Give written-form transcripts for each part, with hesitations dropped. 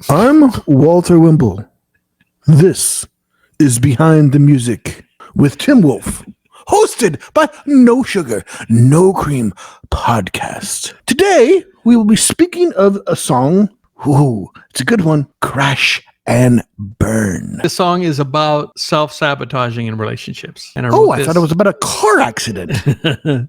I'm Walter Wimble. This is Behind the Music with Tim Wolf, hosted by No Sugar, No Cream podcast. Today, we will be speaking of a song. Ooh, it's a good one. Crash and Burn. The song is about self-sabotaging in relationships. And I thought it was about a car accident.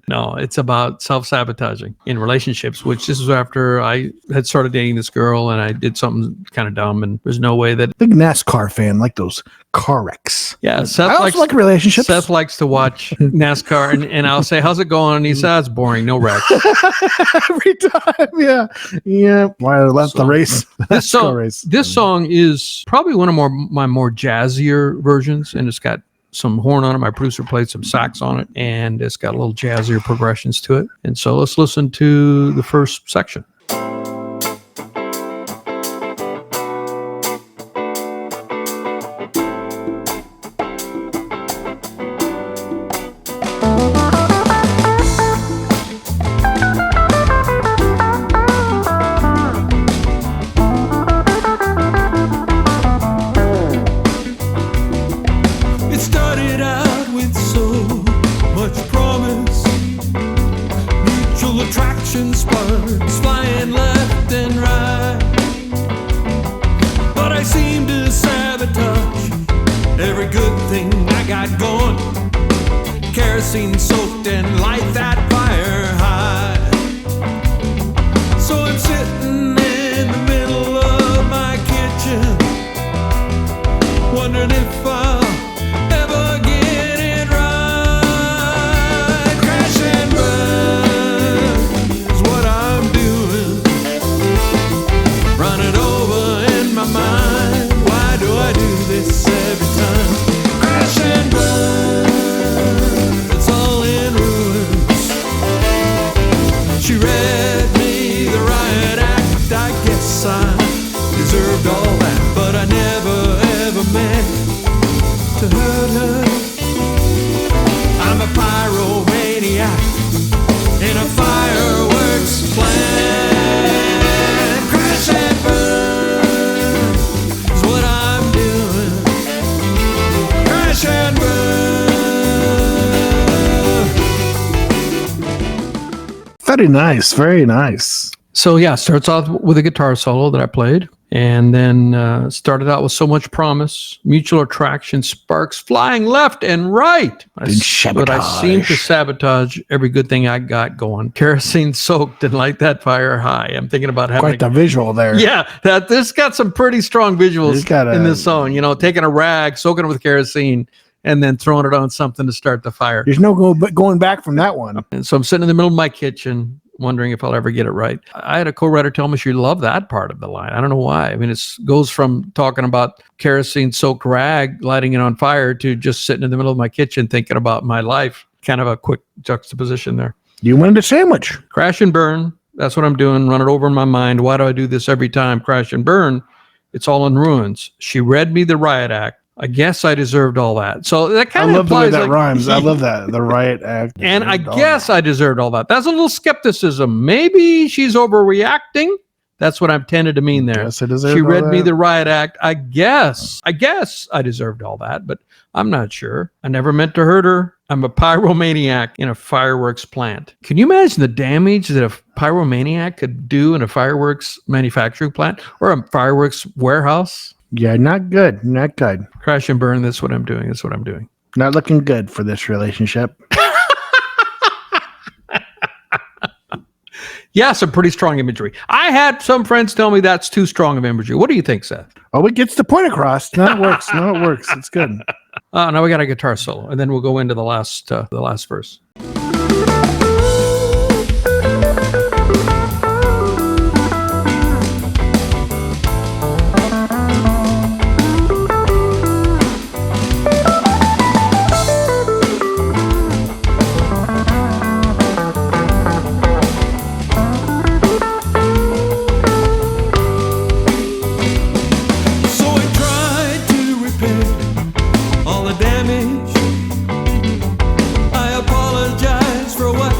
No, it's about self-sabotaging in relationships, which this was after I had started dating this girl and I did something kind of dumb, and there's no way that... Big NASCAR fan, like those car wrecks. Yeah, Seth I also like relationships. Seth likes to watch NASCAR, and I'll say, how's it going? And he says, it's boring, no wrecks. Every time, yeah. Yeah, why I left the race. This song is probably one of my more jazzier versions, and it's got some horn on it. My producer played some sax on it, and it's got a little jazzier progressions to it. And so let's listen to the first section. Soaked and light that fire high. So I'm sitting in the middle of my kitchen, wondering if I'll ever get it right. Crash and burn is what I'm doing. Run it over in my mind. Why do I do this every time? Crash and burn. She read me the riot act. I guess I deserved all that, but I never ever meant to hurt her. I'm a pyromaniac in a fireworks plant. Crash and burn is what I'm doing. Crash and burn. Very nice, very nice. So yeah, starts off with a guitar solo that I played, and then started out with so much promise, mutual attraction, sparks flying left and right. But I seem to sabotage every good thing I got going. Kerosene soaked and light that fire high. I'm thinking about having quite the visual there. Yeah, this got some pretty strong visuals in this song. You know, taking a rag, soaking it with kerosene, and then throwing it on something to start the fire. There's no going back from that one. And so I'm sitting in the middle of my kitchen, wondering if I'll ever get it right. I had a co-writer tell me she loved that part of the line. I don't know why. I mean, it goes from talking about kerosene-soaked rag, lighting it on fire, to just sitting in the middle of my kitchen thinking about my life. Kind of a quick juxtaposition there. You wanted a sandwich. Crash and burn. That's what I'm doing. Run it over in my mind. Why do I do this every time? Crash and burn. It's all in ruins. She read me the riot act. I guess I deserved all that. So that kind of implies the way that rhymes. I love that. The riot act. And I guess I deserved all that. That's a little skepticism. Maybe she's overreacting. That's what I'm tended to mean there. Yes, I she read me the riot act. I guess I deserved all that, but I'm not sure. I never meant to hurt her. I'm a pyromaniac in a fireworks plant. Can you imagine the damage that a pyromaniac could do in a fireworks manufacturing plant or a fireworks warehouse? Yeah, not good. Not good. Crash and burn. That's what I'm doing. That's what I'm doing. Not looking good for this relationship. Yeah, some pretty strong imagery. I had some friends tell me that's too strong of imagery. What do you think, Seth? Oh, it gets the point across. No, it works. No, it works. It's good. Now we got a guitar solo, and then we'll go into the last verse. I apologize for what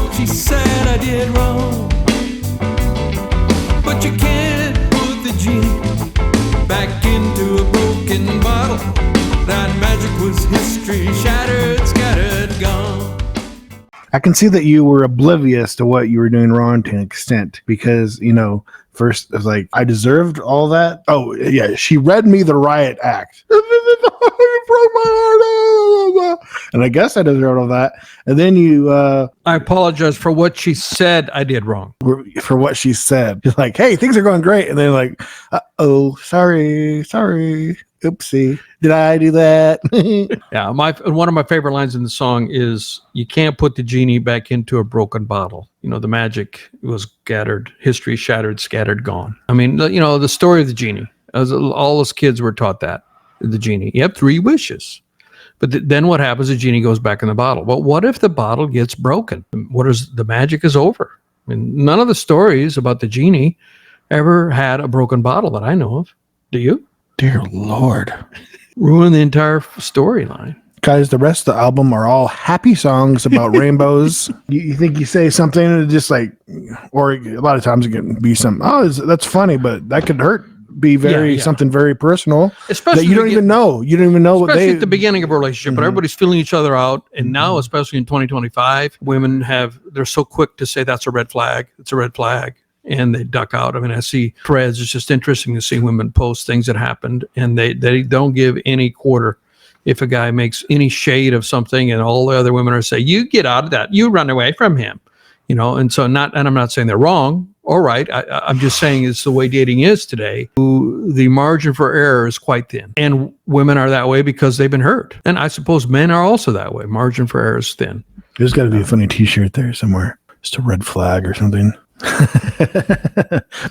I can see that you were oblivious to what you were doing wrong to an extent because, first it was like, I deserved all that. Oh, yeah. She read me the riot act. You broke my heart. And I guess I deserved all that. And then you... I apologize for what she said I did wrong. For what she said. You're like, hey, things are going great. And then like, sorry. Oopsie. Did I do that? Yeah, one of my favorite lines in the song is, you can't put the genie back into a broken bottle. The magic was scattered, history shattered, scattered, gone. I mean, the story of the genie. All us kids were taught that. The genie. You have 3 wishes. But then what happens? The genie goes back in the bottle. But what if the bottle gets broken? The magic is over? I mean, none of the stories about the genie ever had a broken bottle that I know of. Do you? Dear Lord. Ruin the entire storyline. Guys, the rest of the album are all happy songs about rainbows. You think you say something and just like, or a lot of times it can be some, that's funny, but that could hurt. Be something very personal, especially that you don't even know. You don't even know what they. At the beginning of a relationship, but everybody's feeling each other out. And now, especially in 2025, women they're so quick to say that's a red flag. It's a red flag. And they duck out. I mean, I see threads. It's just interesting to see women post things that happened, and they don't give any quarter if a guy makes any shade of something, and all the other women are saying, "You get out of that. You run away from him." And so and I'm not saying they're wrong or right. I'm just saying it's the way dating is today. The margin for error is quite thin, and women are that way because they've been hurt. And I suppose men are also that way. Margin for error is thin. There's got to be a funny T-shirt there somewhere, just a red flag or something.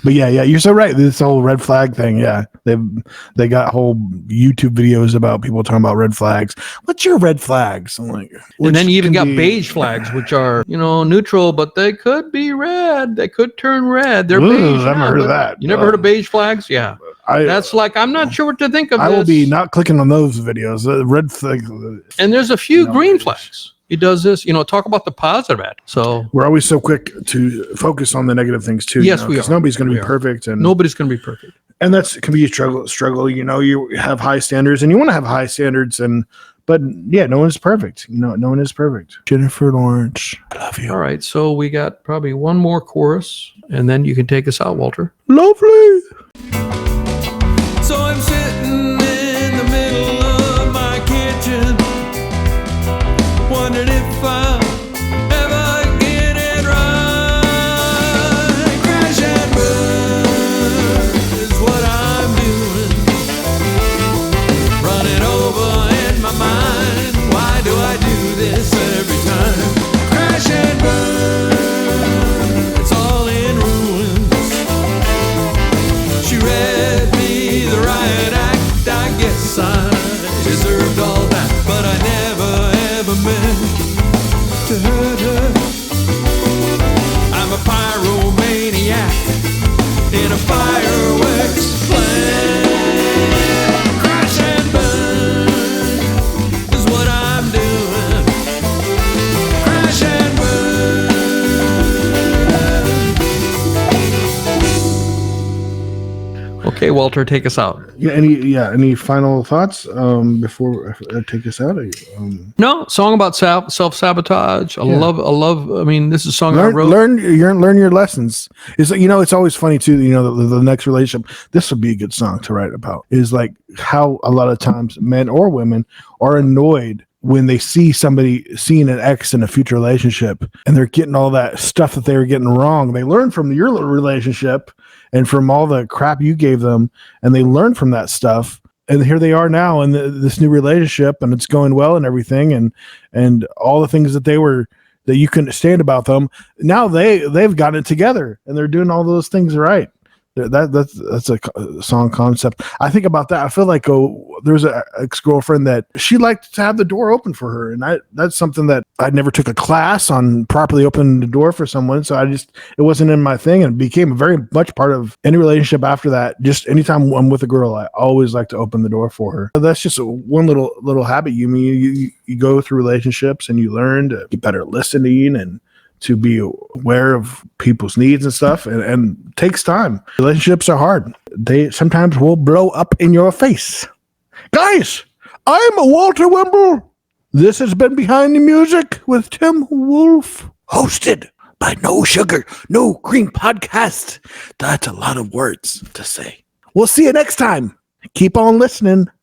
But yeah, you're so right. This whole red flag thing, they got whole YouTube videos about people talking about red flags. What's your red flags? I'm like, and then you even got beige flags, which are neutral, but they could be red. They could turn red. They're beige. I've never heard of that. You never heard of beige flags? Yeah, that's like, I'm not sure what to think of. I will be not clicking on those videos. Red flag. And there's a few green flags. He does this, talk about the positive at. So we're always so quick to focus on the negative things too. Yes, we are. Nobody's going to be perfect, and nobody's going to be perfect. And can be a struggle. You have high standards, and you want to have high standards, but no one is perfect. No one is perfect. Jennifer Lawrence, I love you. All right, so we got probably one more chorus, and then you can take us out, Walter. Lovely. So I'm sitting in the middle of my kitchen, wondering if I'll ever get it right. Crash and burn is what I'm doing. Running over in my mind. Why do I do this every time? Crash and burn, it's all in ruins. She read me the riot act. I guess I deserved all that, but I never meant to hurt her. I'm a pyromaniac in a fireworks plant. Crash and burn is what I'm doing. Crash and burn. Okay, Walter, take us out. Any final thoughts before I take us out? No, song about self-sabotage. I love. I mean, this is a song I wrote. Learn your lessons. It's always funny too. The next relationship. This would be a good song to write about. Is like how a lot of times men or women are annoyed when they see somebody seeing an ex in a future relationship, and they're getting all that stuff that they were getting wrong. They learn from your relationship and from all the crap you gave them, and they learn from that stuff. And here they are now in this new relationship, and it's going well and everything, and all the things that you couldn't stand about them. Now they've gotten it together, and they're doing all those things right. That's a song concept. I think about that. I feel like there's an ex-girlfriend that she liked to have the door open for her, and that's something that I never took a class on properly opening the door for someone. So it wasn't in my thing, and it became very much part of any relationship after that. Just anytime I'm with a girl, I always like to open the door for her. That's just one little habit. You go through relationships and you learn to get better at listening and to be aware of people's needs and stuff, and takes time. Relationships are hard. They sometimes will blow up in your face. Guys, I'm Walter Wimble. This has been Behind the Music with Tim Wolf, hosted by No Sugar, No Cream Podcast. That's a lot of words to say. We'll see you next time. Keep on listening.